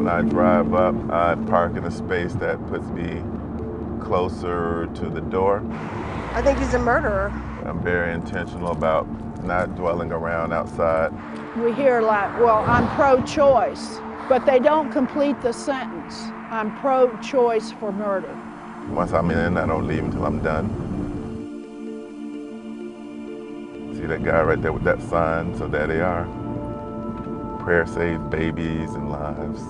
When I drive up, I park in a space that puts me closer to the door. I think he's a murderer. I'm very intentional about not dwelling around outside. We hear a lot, well, I'm pro-choice, but they don't complete the sentence. I'm pro-choice for murder. Once I'm in, I don't leave until I'm done. See that guy right there with that sign? So there they are. Prayer saves babies and lives.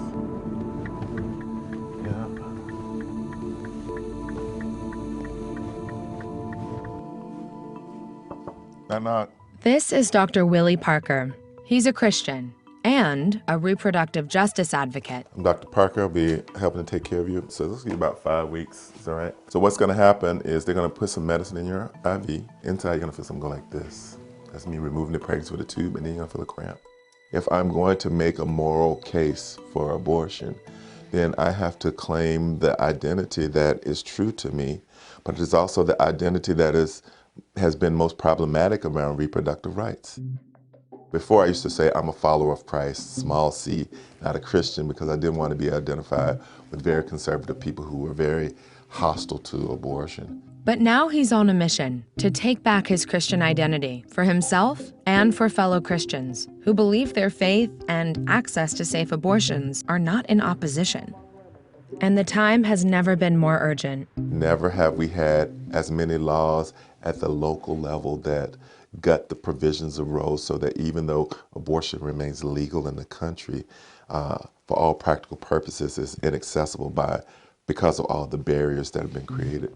Yeah. Knock. This is Dr. Willie Parker. He's a Christian and a reproductive justice advocate. I'm Dr. Parker. I'll be helping to take care of you. So this will be about 5 weeks. Is that right? So what's going to happen is they're going to put some medicine in your IV. Inside, you're going to feel something go like this. That's me removing the pregnancy with a tube, and then you're going to feel a cramp. If I'm going to make a moral case for abortion, then I have to claim the identity that is true to me, but it is also the identity that has been most problematic around reproductive rights. Before I used to say I'm a follower of Christ, small c, not a Christian, because I didn't want to be identified with very conservative people who were very hostile to abortion. But now he's on a mission to take back his Christian identity for himself and for fellow Christians who believe their faith and access to safe abortions are not in opposition. And the time has never been more urgent. Never have we had as many laws at the local level that gut the provisions of Roe, so that even though abortion remains legal in the country, for all practical purposes, it's inaccessible because of all the barriers that have been created.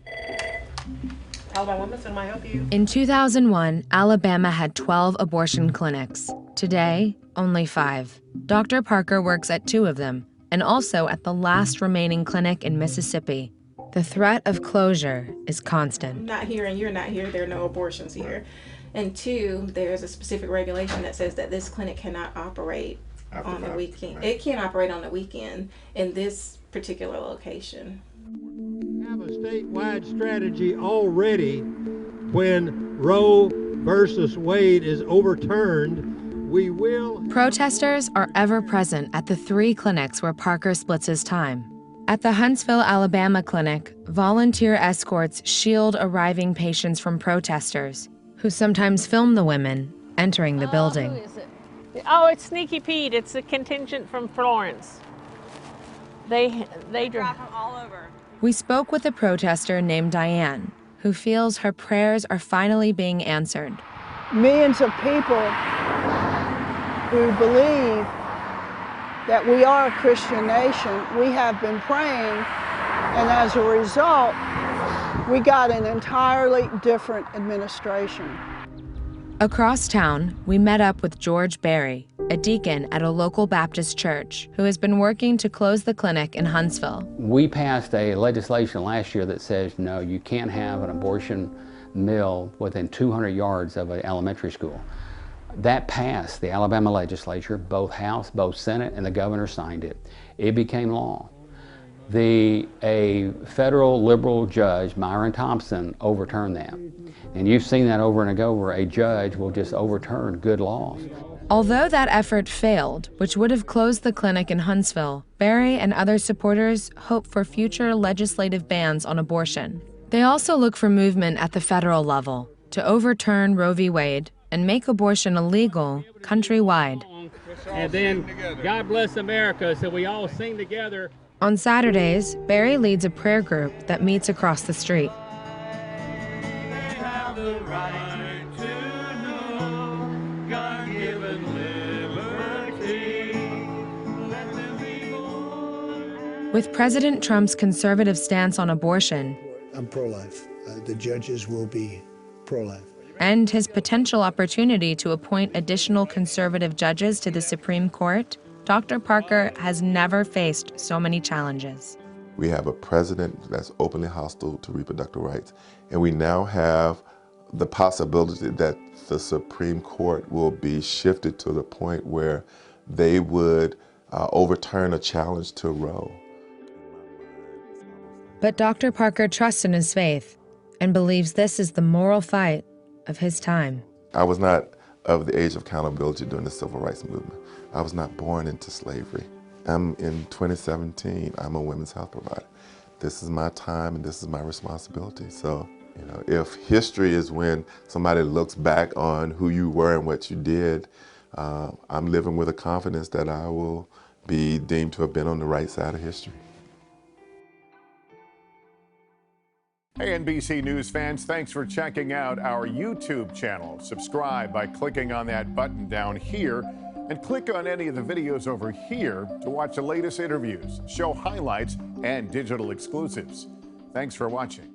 Alabama Women's Center, might help you. In 2001, Alabama had 12 abortion clinics. Today, only 5. Dr. Parker works at 2 of them, and also at the last remaining clinic in Mississippi. The threat of closure is constant. I'm not here and you're not here, there are no abortions here. And 2, there's a specific regulation that says that this clinic cannot operate on the weekend. Right. It can't operate on the weekend in this particular location. We have a statewide strategy already. When Roe versus Wade is overturned, we will... Protesters are ever present at the 3 clinics where Parker splits his time. At the Huntsville, Alabama clinic, volunteer escorts shield arriving patients from protesters, who sometimes film the women entering the building. Who is it? Oh, it's Sneaky Pete. It's a contingent from Florence. They drive from all over. We spoke with a protester named Diane, who feels her prayers are finally being answered. Millions of people who believe that we are a Christian nation, we have been praying, and as a result, we got an entirely different administration. Across town, we met up with George Berry, a deacon at a local Baptist church who has been working to close the clinic in Huntsville. We passed a legislation last year that says, no, you can't have an abortion mill within 200 yards of an elementary school. That passed the Alabama legislature, both House, both Senate, and the governor signed it. It became law. A federal liberal judge, Myron Thompson, overturned that. And you've seen that over and over. A judge will just overturn good laws. Although that effort failed, which would have closed the clinic in Huntsville, Berry and other supporters hope for future legislative bans on abortion. They also look for movement at the federal level to overturn Roe v. Wade and make abortion illegal countrywide. And then, God bless America, so we all sing together. On Saturdays, Berry leads a prayer group that meets across the street. With President Trump's conservative stance on abortion, I'm pro-life. The judges will be pro-life. And his potential opportunity to appoint additional conservative judges to the Supreme Court, Dr. Parker has never faced so many challenges. We have a president that's openly hostile to reproductive rights, and we now have the possibility that the Supreme Court will be shifted to the point where they would overturn a challenge to Roe. But Dr. Parker trusts in his faith and believes this is the moral fight of his time. I was not of the age of accountability during the civil rights movement. I was not born into slavery. I'm in 2017, I'm a women's health provider. This is my time and this is my responsibility. So, you know, if history is when somebody looks back on who you were and what you did, I'm living with a confidence that I will be deemed to have been on the right side of history. Hey, NBC News fans, thanks for checking out our YouTube channel. Subscribe by clicking on that button down here and click on any of the videos over here to watch the latest interviews, show highlights, and digital exclusives. Thanks for watching.